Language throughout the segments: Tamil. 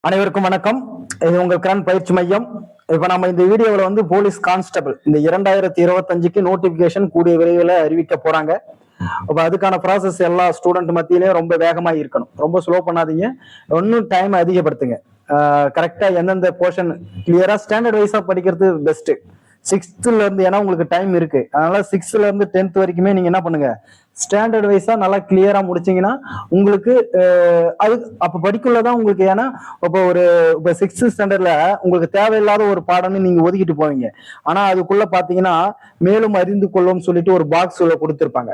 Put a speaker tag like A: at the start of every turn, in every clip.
A: அனைவருக்கும் வணக்கம். இது உங்கள் கிரண் பயிற்சி மையம். இப்ப நம்ம இந்த வீடியோவில் போலீஸ் கான்ஸ்டபிள் இந்த 2025க்கு நோட்டிபிகேஷன் கூடிய விரைவில் அறிவிக்க போறாங்க. அப்ப அதுக்கான ப்ராசஸ் எல்லா ஸ்டூடெண்ட் மத்தியிலையும் ரொம்ப வேகமா இருக்கணும். ரொம்ப ஸ்லோ பண்ணாதீங்க, இன்னும் டைம் அதிகப்படுத்துங்க. கரெக்டா எந்தெந்த போர்ஷன் கிளியரா ஸ்டாண்டர்ட் வைஸா படிக்கிறது பெஸ்ட். சிக்ஸ்த்ல இருந்து ஏன்னா உங்களுக்கு டைம் இருக்கு, அதனால 6th இருந்து 10th வரைக்குமே நீங்க என்ன பண்ணுங்க, ஸ்டாண்டர்ட் வைஸா நல்லா கிளியரா முடிச்சீங்கன்னா உங்களுக்கு அது அப்ப படிக்குள்ளதான் உங்களுக்கு. ஏன்னா இப்போ 6th ஸ்டாண்டர்ட்ல உங்களுக்கு தேவையில்லாத ஒரு பாடம்னு நீங்க ஒதுக்கிட்டு போவீங்க. ஆனா அதுக்குள்ள பாத்தீங்கன்னா மேலும் அறிந்து கொள்ளும் சொல்லிட்டு ஒரு பாக்ஸ் கொடுத்துருப்பாங்க.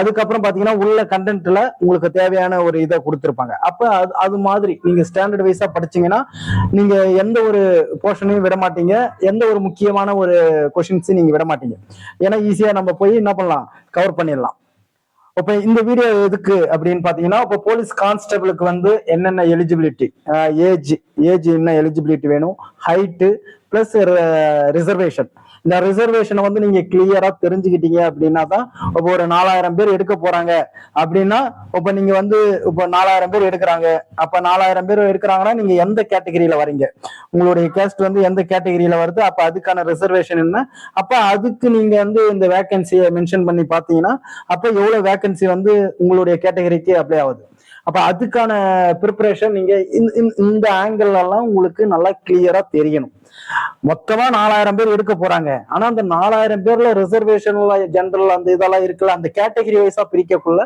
A: அதுக்கப்புறம் பாத்தீங்கன்னா உள்ள கண்டென்ட்ல உங்களுக்கு தேவையான ஒரு இதை கொடுத்துருப்பாங்க. அப்ப அது மாதிரி நீங்க ஸ்டாண்டர்ட் வைஸா படிச்சீங்கன்னா நீங்க எந்த ஒரு போர்ஷனையும் விட மாட்டீங்க, எந்த ஒரு முக்கியமான ஒரு கொஸ்டின்ஸையும் நீங்க விட மாட்டீங்க. ஏன்னா ஈஸியா நம்ம போய் என்ன பண்ணலாம், கவர் பண்ணிடலாம். இப்ப இந்த வீடியோ எதுக்கு அப்படின்னு பாத்தீங்கன்னா, இப்ப போலீஸ் கான்ஸ்டபிளுக்கு என்னென்ன எலிஜிபிலிட்டி, ஏஜ் என்ன எலிஜிபிலிட்டி வேணும், ஹைட்டு பிளஸ் ரிசர்வேஷன். இந்த ரிசர்வேஷனை நீங்க கிளியரா தெரிஞ்சுக்கிட்டீங்க அப்படின்னா தான், இப்போ ஒரு 4000 பேர் எடுக்க போறாங்க அப்படின்னா, இப்ப நீங்க இப்போ 4000 பேர் எடுக்கிறாங்க. அப்ப 4000 பேர் எடுக்கிறாங்கன்னா நீங்க எந்த கேட்டகரியில வரீங்க, உங்களுடைய கேஸ்ட் எந்த கேட்டகரியில வருது, அப்ப அதுக்கான ரிசர்வேஷன் என்ன, அப்ப அதுக்கு நீங்க இந்த வேகன்சியை மென்ஷன் பண்ணி பாத்தீங்கன்னா அப்ப எவ்வளவு வேகன்சி உங்களுடைய கேட்டகரிக்கு அப்ளை ஆகுது. அப்ப அதுக்கான ப்ரிப்பரேஷன் நீங்க இந்த ஆங்கிள் எல்லாம் உங்களுக்கு நல்லா கிளியரா தெரியணும். மொத்தமா 4000 பேர் எடுக்க போறாங்க. ஆனா அந்த 4000 பேர்ல ரிசர்வேஷன்ல ஜெனரல் அந்த இதெல்லாம் இருக்குல்ல, அந்த கேட்டகரி வைஸா பிரிக்கக்குள்ள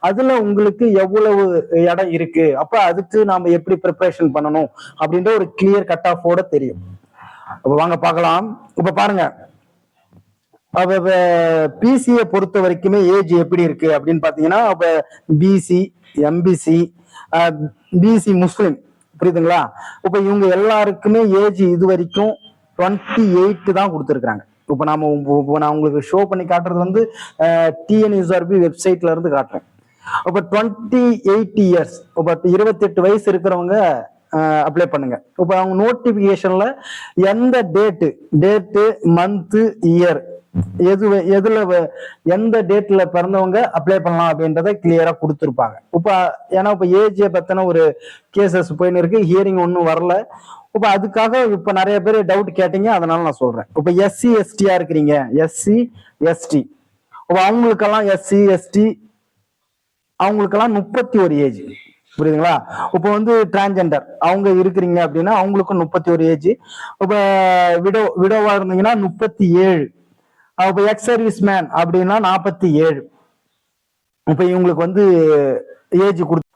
A: அதுல உங்களுக்கு எவ்வளவு இடம் இருக்கு, அப்ப அதுக்கு நாம எப்படி ப்ரிப்பரேஷன் பண்ணணும் அப்படின்ற ஒரு கிளியர் கட் ஆஃபோட தெரியும். அப்ப வாங்க பார்க்கலாம். இப்ப பாருங்க, பிசியை பொறுத்த வரைக்குமே ஏஜ் எப்படி இருக்கு அப்படின்னு பாத்தீங்கன்னா, அப்ப பிசி, எம்பிசி, பிசி முஸ்லிம், புரியுதுங்களா? இப்ப இவங்க எல்லாருக்குமே ஏஜ் இது வரைக்கும் 28 தான் கொடுத்துருக்காங்க. இப்ப நான் உங்களுக்கு ஷோ பண்ணி காட்டுறது டிஎன்யூஆர்பி வெப்சைட்ல இருந்து காட்டுறேன். இப்ப 28 இயர்ஸ், இப்ப 28 வயசு இருக்கிறவங்க அப்ளை பண்ணுங்க. இப்ப அவங்க நோட்டிபிகேஷன்ல எந்த டேட்டு மந்த் இயர் எதுல எந்த டேட்ல பிறந்தவங்க அப்ளை பண்ணலாம் அப்படின்றத கிளியரா கொடுத்துருப்பாங்க. ஏன்னா இப்ப ஏஜ் பத்தின ஒரு கேசஸ் போயின்னு இருக்கு, ஹியரிங் ஒன்றும் வரல. இப்ப அதுக்காக இப்ப நிறைய பேர் டவுட் கேட்டீங்க, அதனால நான் சொல்றேன். இப்ப எஸ்சி எஸ்டியா இருக்கிறீங்க, எஸ்சி எஸ்டி, அவங்களுக்கெல்லாம் எஸ்சி எஸ்டி அவங்களுக்கெல்லாம் 31 ஏஜ், புரியுதுங்களா? இப்ப டிரான்ஜெண்டர் அவங்க இருக்கிறீங்க அப்படின்னா அவங்களுக்கும் 31 ஏஜ். இப்ப விடோவா இருந்தீங்கன்னா 37. அப்ப எக்ஸ் சர்வீஸ் மேன் அப்படின்னா 47. இப்ப இவங்களுக்கு ஏஜ் கொடுத்து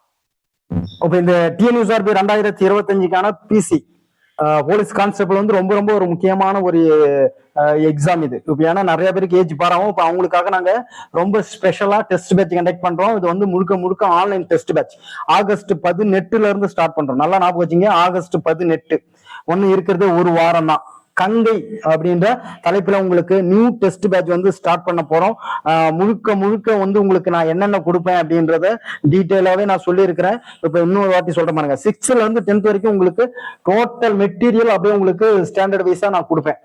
A: இப்ப இந்த டிஎன்யூஆர்பி 2025க்கான பிசி போலீஸ் கான்ஸ்டபிள் ரொம்ப ரொம்ப ஒரு முக்கியமான ஒரு எக்ஸாம் இது. இப்ப ஏன்னா நிறைய பேருக்கு ஏஜ் பாராவும். இப்ப அவங்களுக்காக நாங்க ரொம்ப ஸ்பெஷலா டெஸ்ட் பேட்ச் கண்டக்ட் பண்றோம். இது முழுக்க முழுக்க ஆன்லைன் டெஸ்ட் பேட்ச். ஆகஸ்ட் 18 இருந்து ஸ்டார்ட் பண்றோம். நல்லா ஞாபகம் வச்சுங்க, ஆகஸ்ட் 18 ஒண்ணு இருக்கிறது ஒரு வாரம் தான். கங்கை அப்படின்ற தலைப்புல உங்களுக்கு நியூ டெஸ்ட் பேட்ச் ஸ்டார்ட் பண்ண போறோம். முழுக்க முழுக்க உங்களுக்கு நான் என்னென்ன கொடுப்பேன் அப்படின்றத டீட்டெயிலாவே நான் சொல்லியிருக்கிறேன். இப்ப இன்னொரு வாட்டி சொல்ற பாருங்க, 6th இருந்து 10th வரைக்கும் உங்களுக்கு டோட்டல் மெட்டீரியல் அப்படியே உங்களுக்கு ஸ்டாண்டர்ட் வைஸா நான் கொடுப்பேன்.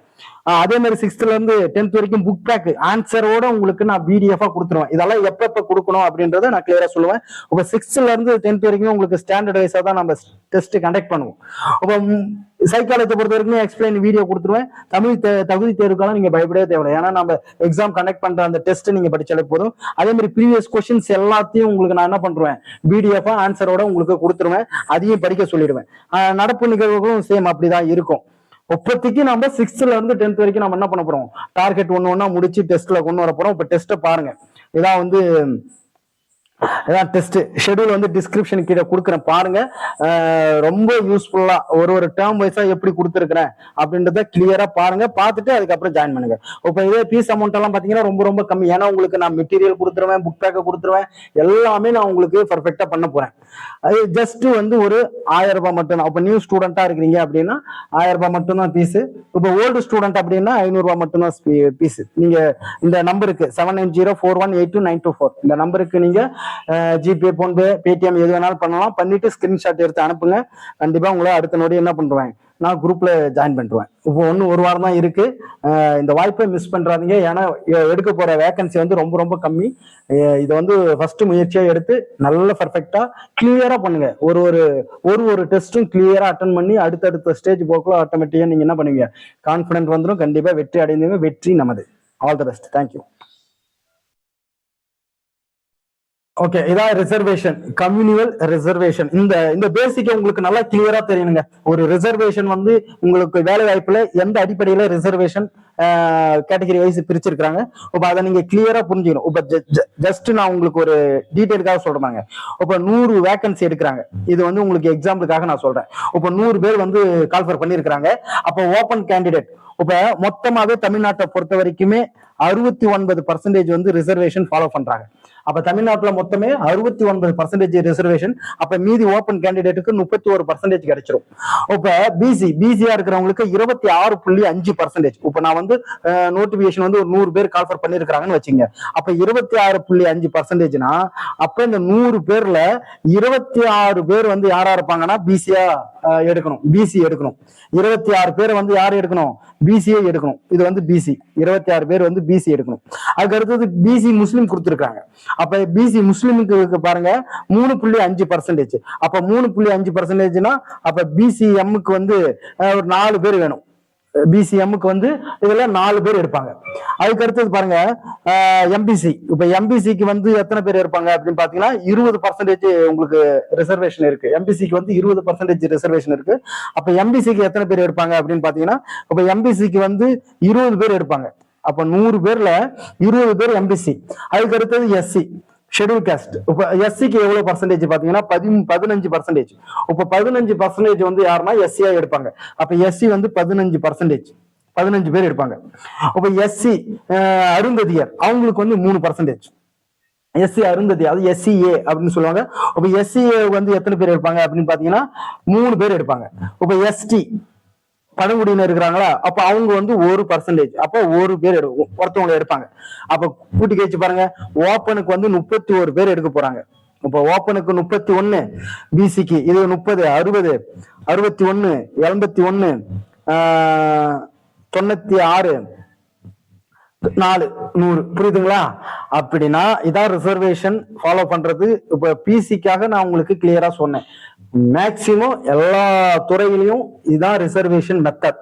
A: அதே மாதிரி 6th இருந்து 10th வரைக்கும் புக் பேக் ஆன்சரோட உங்களுக்கு நான் பிடிஎஃபா கொடுத்துருவேன். இதெல்லாம் எப்ப கொடுக்கணும் அப்படின்றத நான் கிளியரா சொல்லுவேன். இப்ப 6th இருந்து 10th வரைக்கும் உங்களுக்கு ஸ்டாண்டர்ட் வைஸா தான் நம்ம டெஸ்ட் கண்டக்ட் பண்ணுவோம். இப்ப சைக்காலஜி பொறுத்த வரைக்கும் எக்ஸ்பிளைன் வீடியோ கொடுத்துருவேன். தமிழ் தகுதி தேர்வுக்கெல்லாம் நீங்க பயப்படவே தேவையில்லை. ஏன்னா நம்ம எக்ஸாம் கண்டக்ட் பண்ற அந்த டெஸ்ட் நீங்க படிச்சாலே போதும். அதே மாதிரி ப்ரீவியஸ் கொஸ்டின்ஸ் எல்லாத்தையும் உங்களுக்கு நான் என்ன பண்றேன், பிடிஎஃபா ஆன்சரோட உங்களுக்கு கொடுத்துருவேன். அதையும் படிக்க சொல்லிடுவேன். நடப்பு நிகழ்வுகளும் சேம் அப்படிதான் இருக்கும். இப்போதைக்கு நம்ம 6th இருந்து 10th வரைக்கும் நம்ம என்ன பண்ண போறோம், டார்கெட் ஒண்ணா முடிச்சு டெஸ்ட்ல கொண்டு வர போறோம். இப்ப டெஸ்ட்டை பாருங்க. இதான் டெஸ்ட் ஷெட்யூல் டிஸ்கிரிப்ஷன் கீழே கொடுக்குறேன், பாருங்க. ரொம்ப யூஸ்ஃபுல்லா ஒரு டேர்ம் வைஸா எப்படி கொடுத்துருக்கிறேன் அப்படின்றத கிளியரா பாருங்க. பார்த்துட்டு அதுக்கப்புறம் ஜாயின் பண்ணுங்க. இப்ப இதே பீஸ் அமௌண்ட் எல்லாம் பாத்தீங்கன்னா ரொம்ப ரொம்ப கம்மி. ஏன்னா உங்களுக்கு நான் மெட்டீரியல் கொடுத்துருவேன், புக் பேக்கை கொடுத்துருவேன், எல்லாமே நான் உங்களுக்கு பர்ஃபெக்டா பண்ண போறேன். அது ஜஸ்ட் ஒரு 1000 ரூபாய் மட்டும் தான். இப்ப நியூ ஸ்டூடெண்டா இருக்கிறீங்க அப்படின்னா 1000 ரூபாய் மட்டும் தான் பீஸ். இப்ப ஓல்டு ஸ்டூடெண்ட் அப்படின்னா 500 ரூபாய் மட்டும் தான் பீஸ். நீங்க இந்த நம்பருக்கு 7904182924 இந்த நம்பருக்கு நீங்க ஜிபே, போன்பே, பேடிஎம் எது வேணாலும் பண்ணலாம். பண்ணிட்டு ஸ்கிரீன்ஷாட் எடுத்து அனுப்புங்க. கண்டிப்பா உங்களை அடுத்த நோடி என்ன பண்றேன், நான் குரூப்ல ஜாயின் பண்ணிடுவேன். இப்போ ஒரு வாரம் தான் இருக்கு. இந்த வாய்ப்பை மிஸ் பண்றாதீங்க. ஏன்னா எடுக்க போற வேகன்சி வந்து ரொம்ப ரொம்ப கம்மி. இதை வந்து ஃபர்ஸ்ட் முயற்சியா எடுத்து நல்ல பர்ஃபெக்டா கிளியரா பண்ணுங்க. ஒரு ஒரு ஒரு ஒரு டெஸ்ட்டும் கிளியரா அட்டன் பண்ணி அடுத்தடுத்த ஸ்டேஜ் போக்குள்ள ஆட்டோமேட்டிக்கா நீங்க என்ன பண்ணுவீங்க, கான்பிடன்ட் வந்துடும். கண்டிப்பா வெற்றி அடைந்தீங்க. வெற்றி நமது. All the best. Thank you. Okay, இதான் ரிசர்வேஷன், கம்யூனிவல் ரிசர்வேஷன். இந்த இந்த பேசிக்க உங்களுக்கு நல்லா கிளியரா தெரியணுங்க. ஒரு ரிசர்வேஷன் வந்து உங்களுக்கு வேலை வாய்ப்புல எந்த அடிப்படையில ரிசர்வேஷன் கேட்டகரி வைஸ் பிரிச்சிருக்காங்க, இப்ப அதை நீங்க கிளியரா புரிஞ்சுக்கணும். இப்ப ஜஸ்ட் நான் உங்களுக்கு ஒரு டீட்டெயிலுக்காக சொல்றாங்க. இப்ப 100 வேகன்சி எடுக்கிறாங்க. இது வந்து உங்களுக்கு எக்ஸாம்பிளுக்காக நான் சொல்றேன். இப்ப 100 பேர் வந்து கால்ஃபர் பண்ணிருக்காங்க. அப்ப ஓப்பன் கேண்டிடேட் இப்ப மொத்தமாவே தமிழ்நாட்டை பொறுத்த வரைக்குமே 69% வந்து ரிசர்வேஷன் ஃபாலோ பண்றாங்க. அப்ப தமிழ்நாட்டுல மொத்தமே 69% ரிசர்வேஷன். அப்ப மீதி ஓப்பன் கேண்டிடேட்டுக்கு 31% கிடைச்சிரும். இப்ப பிசியா இருக்கிறவங்களுக்கு 26.5%. இப்ப நான் வந்து நோட்டிபிகேஷன் வந்து ஒரு 100 பேர் கால்ஃபர் பண்ணிருக்காங்கன்னு வச்சுங்க. அப்ப 26.5%னா அப்ப இந்த 100 பேர்ல 26 பேர் வந்து யாரா இருப்பாங்கன்னா பிசியா எடுக்கணும், பிசி எடுக்கணும். 26 பேர் வந்து யாரு எடுக்கணும், பிசிஏ எடுக்கணும். இது வந்து பிசி 26 பேர் வந்து பிசி எடுக்கணும். அதுக்கு அடுத்தது பிசி முஸ்லீம் கொடுத்துருக்காங்க. அப்ப பிசி முஸ்லீமுக்கு பாருங்க 3.5%. அப்ப 3.5%னா அப்ப பிசிஎம்முக்கு வந்து ஒரு 4 பேர் வேணும். பிசிஎம்முக்கு வந்து இதுல 4 பேர் எடுப்பாங்க. அதுக்கு அடுத்தது பாருங்க எம்பிசி. இப்ப எம்பிசிக்கு வந்து எத்தனை பேர் இருப்பாங்க அப்படின்னு பாத்தீங்கன்னா 20% உங்களுக்கு ரிசர்வேஷன் இருக்கு. எம்பிசிக்கு வந்து 20% ரிசர்வேஷன் இருக்கு. அப்ப எம்பிசிக்கு எத்தனை பேர் எடுப்பாங்க அப்படின்னு பாத்தீங்கன்னா இப்ப எம்பிசிக்கு வந்து 20 பேர் எடுப்பாங்க. அப்ப 100 பேர்ல 20 பேர் எம்பிசி. அதுக்கு அடுத்தது எஸ்சி ஷெட்யூல் காஸ்ட். இப்ப எஸ்சிக்கு எவ்வளவு பர்சன்டேஜ் பாத்தீங்கன்னா 15%. இப்ப 15% வந்து யாருன்னா எஸ்சியா எடுப்பாங்க. அப்ப எஸ்சி வந்து 15% பேர் எடுப்பாங்க. இப்ப எஸ்சி அருந்ததியர் அவங்களுக்கு வந்து 3%. எஸ்சி அருந்ததி, அது எஸ்சிஏ அப்படின்னு சொல்லுவாங்க. இப்ப எஸ்சிஏ வந்து எத்தனை பேர் எடுப்பாங்க அப்படின்னு பாத்தீங்கன்னா 3 பேர் எடுப்பாங்க. இப்ப எஸ்டி பழங்குடியினர் இருக்கிறாங்களா, அப்ப அவங்க வந்து 1%. அப்ப 1 பேர் ஒருத்தவங்களை எடுப்பாங்க. அப்ப கூட்டி கழிச்சு பாருங்க, ஓப்பனுக்கு வந்து 31 பேர் எடுக்க போறாங்க. இப்ப ஓப்பனுக்கு 31, பிசிக்கு இது 30, 60, 61, 81, 96, 4, 100. புரியுதுங்களா? அப்படின்னா இதான் ரிசர்வேஷன் ஃபாலோ பண்றது. இப்ப பிசிக்காக நான் உங்களுக்கு கிளியரா சொன்னேன். மேக்சிமம் எல்லா துறையிலையும் இதான் ரிசர்வேஷன் மெத்தட்.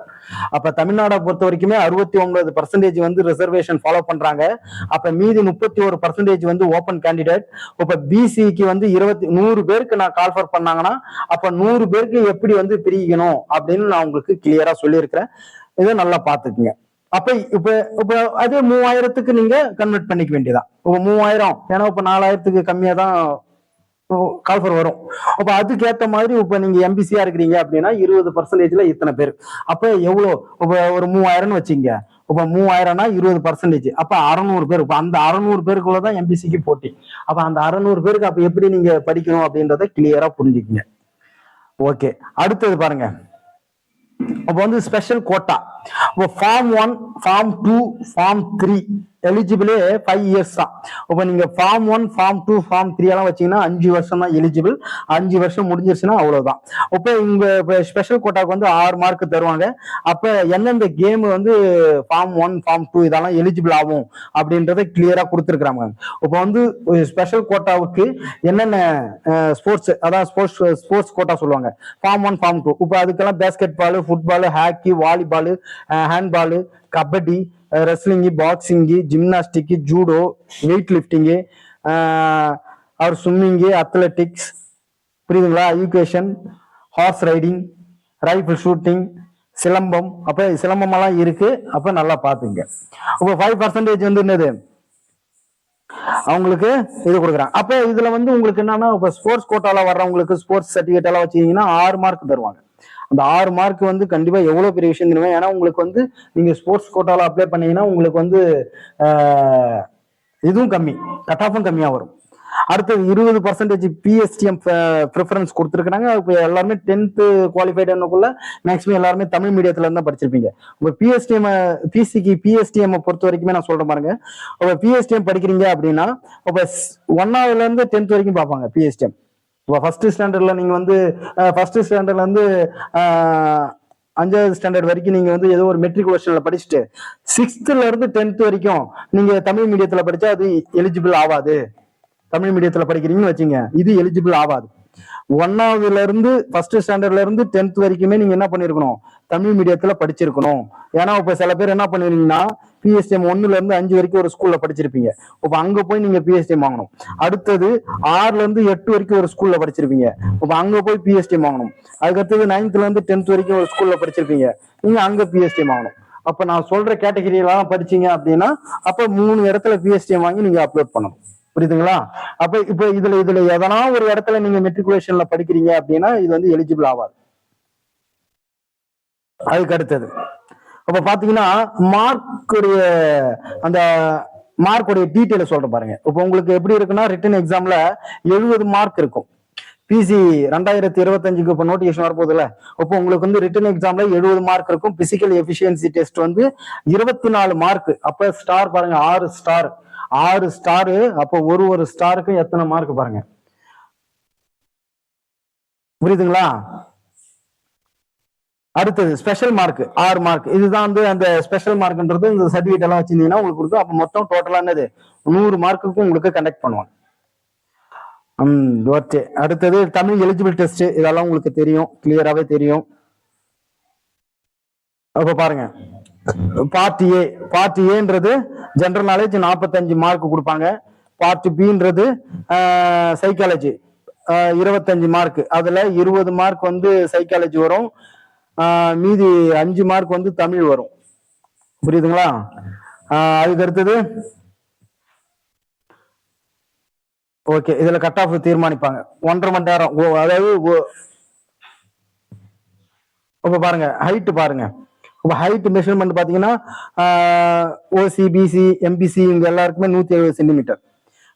A: அப்ப தமிழ்நாடை பொறுத்த வரைக்குமே 69% வந்து ரிசர்வேஷன் ஃபாலோ பண்றாங்க. அப்ப மீதி 31% வந்து ஓப்பன் கேண்டிடேட். இப்ப பிசிக்கு வந்து 100 பேருக்கு நான் கால்ஃபர் பண்ணாங்கன்னா அப்ப 100 பேருக்கு எப்படி வந்து பிரிக்கணும் அப்படின்னு நான் உங்களுக்கு கிளியரா சொல்லியிருக்கிறேன். இதை நல்லா பாத்துக்குங்க. அப்ப இப்ப இப்ப அது 3000க்கு நீங்க கன்வெர்ட் பண்ணிக்க வேண்டியதான். இப்ப 3000 ஏன்னா இப்ப 4000க்கு கம்மியா தான் கால்ஃபர் வரும். அப்ப அதுக்கு ஏத்த மாதிரி இப்ப நீங்க எம்பிசியா இருக்கிறீங்க அப்படின்னா 20%ல இத்தனை பேர். அப்ப எவ்வளவு, இப்ப ஒரு 3000 வச்சுங்க. இப்ப 3000னா 20%, அப்ப 600 பேர். இப்ப அந்த 600 பேருக்குள்ளதான் எம்பிசிக்கு போட்டி. அப்ப அந்த 600 பேருக்கு அப்ப எப்படி நீங்க படிக்கணும் அப்படின்றத கிளியரா புரிஞ்சுக்கங்க. ஓகே, அடுத்தது பாருங்க. அப்போ வந்து ஸ்பெஷல் கோட்டா. இப்போ ஃபார்ம் 1, ஃபார்ம் 2, ஃபார்ம் 3 எலிஜிபிளே 5 இயர்ஸ் தான். இப்போ நீங்க ஃபார்ம் 1, ஃபார்ம் 2, ஃபார்ம் 3 எல்லாம் வச்சீங்கன்னா 5 வருஷம் தான் எலிஜிபிள். 5 வருஷம் முடிஞ்சிருச்சுன்னா அவ்வளவுதான். இப்போ இங்க ஸ்பெஷல் கோட்டாக்கு வந்து 6 மார்க் தருவாங்க. அப்ப எந்தெந்த கேம் வந்து ஃபார்ம் 1, ஃபார்ம் 2 இதெல்லாம் எலிஜிபிள் ஆகும் அப்படின்றத கிளியரா கொடுத்துருக்காங்க. இப்போ வந்து ஸ்பெஷல் கோட்டாவுக்கு என்னென்ன ஸ்போர்ட்ஸ், அதான் ஸ்போர்ட்ஸ் கோட்டா சொல்லுவாங்க. Form 1, form 2. இப்போ அதுக்கெல்லாம் basketball, football, hockey, volleyball, handball, kabaddi, wrestling, boxing, gymnastic, judo, weightlifting, அவர் ஸ்விம்மிங்கு, அத்லெட்டிக்ஸ், புரியுதுங்களா, education, horse riding, rifle shooting, silambam. அப்ப சிலம்பம் எல்லாம் இருக்கு. அப்ப நல்லா பாத்துங்க. அப்ப 5% வந்து என்னது அவங்களுக்கு இது கொடுக்குறாங்க. அப்ப இதுல வந்து உங்களுக்கு என்னன்னா இப்ப ஸ்போர்ட்ஸ் கோட்டால வர்றவங்களுக்கு ஸ்போர்ட்ஸ் சர்டிபிகேட் எல்லாம் வச்சீங்கன்னா 6 மார்க் தருவாங்க. அந்த 6 மார்க் வந்து கண்டிப்பா எவ்வளவு பெரிய விஷயம் தெரியுமா? ஏன்னா உங்களுக்கு வந்து நீங்க ஸ்போர்ட்ஸ் கோட்டால அப்ளை பண்ணீங்கன்னா உங்களுக்கு வந்து இதுவும் கம்மி, கட் ஆஃபும் கம்மியா வரும். அடுத்தது 20% பிஎஸ்டிஎம் ப்ரிஃபரன்ஸ் கொடுத்துருக்காங்க. இப்போ எல்லாருமே 10th குவாலிஃபைடுக்குள்ள மேக்ஸிமம் எல்லாருமே தமிழ் மீடியத்துல இருந்தா படிச்சிருப்பீங்க. உங்க பிஎஸ்டிஎம் பொறுத்த வரைக்குமே நான் சொல்றேன் பாருங்க. இப்போ பிஎஸ்டிஎம் படிக்கிறீங்க அப்படின்னா இப்போ 1வது இருந்து 10th வரைக்கும் பார்ப்பாங்க பிஎஸ்டிஎம். இப்போ ஃபர்ஸ்ட் ஸ்டாண்டர்ட்ல நீங்க வந்து ஃபர்ஸ்ட் ஸ்டாண்டர்ட்ல இருந்து 5வது ஸ்டாண்டர்ட் வரைக்கும் நீங்க வந்து ஏதோ ஒரு மெட்ரிகுலேஷன்ல படிச்சுட்டு 6th இருந்து 10th வரைக்கும் நீங்க தமிழ் மீடியத்துல படிச்சா அது எலிஜிபிள் ஆகாது. தமிழ் மீடியத்துல படிக்கிறீங்கன்னு வச்சுங்க, இது எலிஜிபிள் ஆகாது. 1வதுல இருந்து 1st ஸ்டாண்டர்ட்ல இருந்து 10th வரைக்குமே நீங்க என்ன பண்ணிருக்கணும், தமிழ் மீடியத்துல படிச்சிருக்கணும். ஏன்னா இப்ப சில பேர் என்ன பண்ணுவீங்கன்னா பிஎஸ்டிஎம் 1ல இருந்து 5 வரைக்கும் ஒரு ஸ்கூல்ல படிச்சிருப்பீங்க. இப்ப அங்க போய் நீங்க பிஎஸ்டிஎம் வாங்கணும். அடுத்தது 6ல இருந்து 8 வரைக்கும் ஒரு ஸ்கூல்ல படிச்சிருப்பீங்க. இப்ப அங்க போய் பிஎஸ்டிஎம் வாங்கணும். அதுக்கடுத்தது 9th இருந்து 10th வரைக்கும் ஒரு ஸ்கூல்ல படிச்சிருப்பீங்க, நீங்க அங்க பிஎஸ்டிஎம் வாங்கணும். அப்ப நான் சொல்ற கேட்டகரியெல்லாம் படிச்சீங்க அப்படின்னா அப்ப 3 இடத்துல பிஎஸ்டிஎம் வாங்கி நீங்க அப்லோட் பண்ணணும். புரியுதுங்களா? அப்ப இப்ப இதுல எதனா ஒரு இடத்துல நீங்க மெட்ரிகுலேஷன்ல படிக்கிறீங்க அப்படின்னா இது வந்து எலிஜிபிள் ஆகாது. அதுக்கு அடுத்தது அப்ப பாத்தீங்கன்னா மார்க்குடைய அந்த மார்க்குடைய டீட்டெயில சொல்ற பாருங்க. இப்ப உங்களுக்கு எப்படி இருக்குன்னா ரிட்டன் எக்ஸாம்ல 70 மார்க் இருக்கும். பிசி 2025க்கு இப்ப நோட்டிபிகேஷன் வரப்போகுதுல்ல, இப்போ உங்களுக்கு வந்து ரிட்டன் எக்ஸாம்ல 70 மார்க் இருக்கும். பிசிக்கல் எஃபிஷியன்சி டெஸ்ட் வந்து 24 மார்க். அப்ப ஸ்டார் பாருங்க, 6 ஸ்டார், 6 ஸ்டாரு. அப்போ ஒரு ஸ்டாருக்கு எத்தனை மார்க் பாருங்க. புரியுதுங்களா? அடுத்தது ஸ்பெஷல் மார்க் 6 மார்க். இதுதான் வந்து அந்த ஸ்பெஷல் மார்க்ன்றது இந்த சர்டிபிகேட் எல்லாம் வச்சிருந்தீங்கன்னா உங்களுக்கு கொடுக்கும். அப்ப மொத்தம் டோட்டலா என்னது 100 மார்க்குக்கும் உங்களுக்கு கண்டக்ட் பண்ணுவாங்க. ஓகே. அடுத்தது தமிழ் எலிஜிபிள் டெஸ்ட், இதெல்லாம் உங்களுக்கு தெரியும், கிளியராகவே தெரியும். அப்ப பாருங்க, பார்ட் ஏன்றது ஜெனரல் நாலேஜ் 45 மார்க் கொடுப்பாங்க. பார்ட் பின்றது சைக்காலஜி 25 மார்க். அதுல 20 மார்க் வந்து சைக்காலஜி வரும், மீதி 5 மார்க் வந்து தமிழ் வரும். புரியுதுங்களா? அதுக்கு அடுத்தது ஓகே, இதுல கட் ஆஃப் தீர்மானிப்பாங்க 1.5 மணி நேரம். அதாவது இப்ப பாருங்க ஹைட் பாருங்க. இப்ப ஹைட் மெஷர்மெண்ட் பாத்தீங்கன்னா ஓசி, பிசி, எம்பிசி இவங்க எல்லாருக்குமே 170 சென்டிமீட்டர்.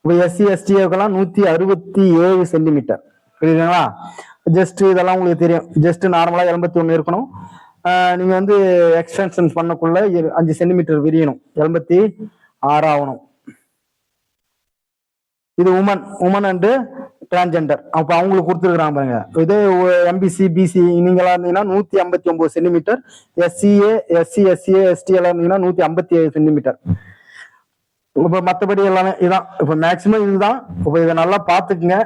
A: இப்போ எஸ்சி எஸ்டிக்கெல்லாம் 167 சென்டிமீட்டர். புரியுதுங்களா? ஜஸ்ட் இதெல்லாம் உங்களுக்கு தெரியும். ஜஸ்ட் நார்மலா 81 இருக்கணும். நீங்க வந்து எக்ஸ்டென்ஷன் பண்ணக்குள்ள 5 சென்டிமீட்டர் விரியணும், 86 ஆகணும். இது உமன் அண்ட் டிரான்ஜெண்டர். அப்ப அவங்களுக்கு கொடுத்துருக்காங்க பாருங்க. இதே எம்பிசி, பிசி நீங்களா இருந்தீங்கன்னா 159 சென்டிமீட்டர். எஸ்சி எஸ்டி எல்லாம் இருந்தீங்கன்னா 157 சென்டிமீட்டர். இப்ப மற்றபடி எல்லாமே இதான். இப்ப மேக்சிமம் இதுதான். இப்ப இதை நல்லா பாத்துக்குங்க.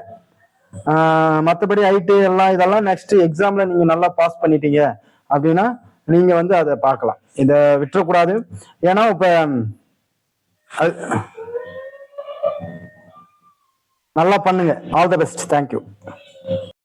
A: மற்றபடி ஹைட்டு எல்லாம் இதெல்லாம் நெக்ஸ்ட் எக்ஸாம்ல நீங்க நல்லா பாஸ் பண்ணிட்டீங்க அப்படின்னா நீங்க வந்து அதை பார்க்கலாம். இதை விட்டுறக்கூடாது. ஏன்னா இப்ப நல்லா பண்ணுங்க. All the best. தேங்க்யூ.